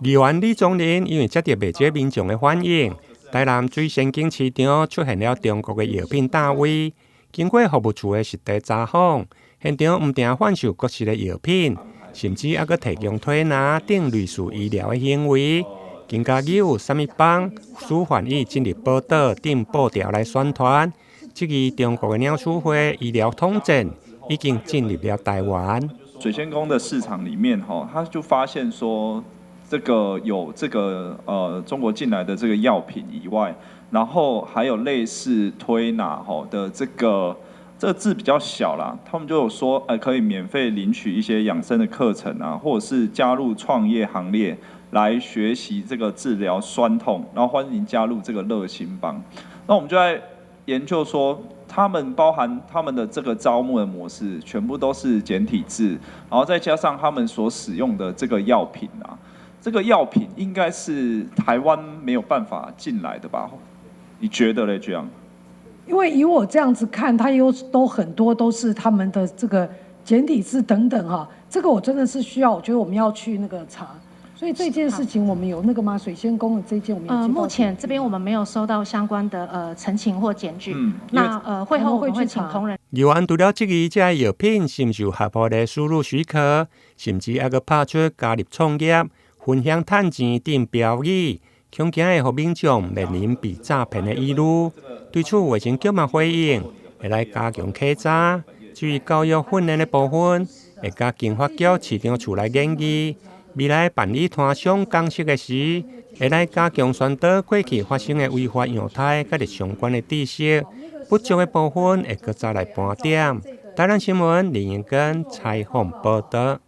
议员李宗仁因为接到未少民众的反映，台南水仙境市场出现了中国的药品大威。经过服务处的实地查访，现场唔定贩售各式的药品，甚至还佫提供推拿等类似医疗的行为。警察有什么帮司法院进入报道等报条来宣传，这个中国的鸟鼠会医疗通证已经进入了台湾。水仙宫的市场里面，他就发现说，这个有这个中国进来的这个药品以外，然后还有类似推拿的这个字比较小啦，他们就有说，可以免费领取一些养生的课程啊，或者是加入创业行列。来学习这个治疗酸痛，然后欢迎加入这个乐心帮。那我们就在研究说，他们包含他们的这个招募的模式，全部都是简体字，然后再加上他们所使用的这个药品啊，这个药品应该是台湾没有办法进来的吧？你觉得嘞？这样？因为以我这样子看，它都很多都是他们的这个简体字等等哈，这个我真的是需要，我觉得我们要去那个查。所以这件事情我们有那个吗？水仙宫的这件我们有接到。目前这边我们没有收到相关的陈情或检举。那会后我们会请同仁。议员除了质疑这药品是不是有合法的输入许可，甚至还佫拍出加入创业、分享趁钱等标语，恐惊会让民众面临被诈骗的疑虑。对此，卫生局嘛回应，会来加强稽查。至于教育训练的部分，会甲经发局市场处来研议。未来办理摊商讲习的时，会来加强宣导过去发生的违法样态，甲日相关的知识。不足的部分会再来盘点。台南新闻林彦根采访报道。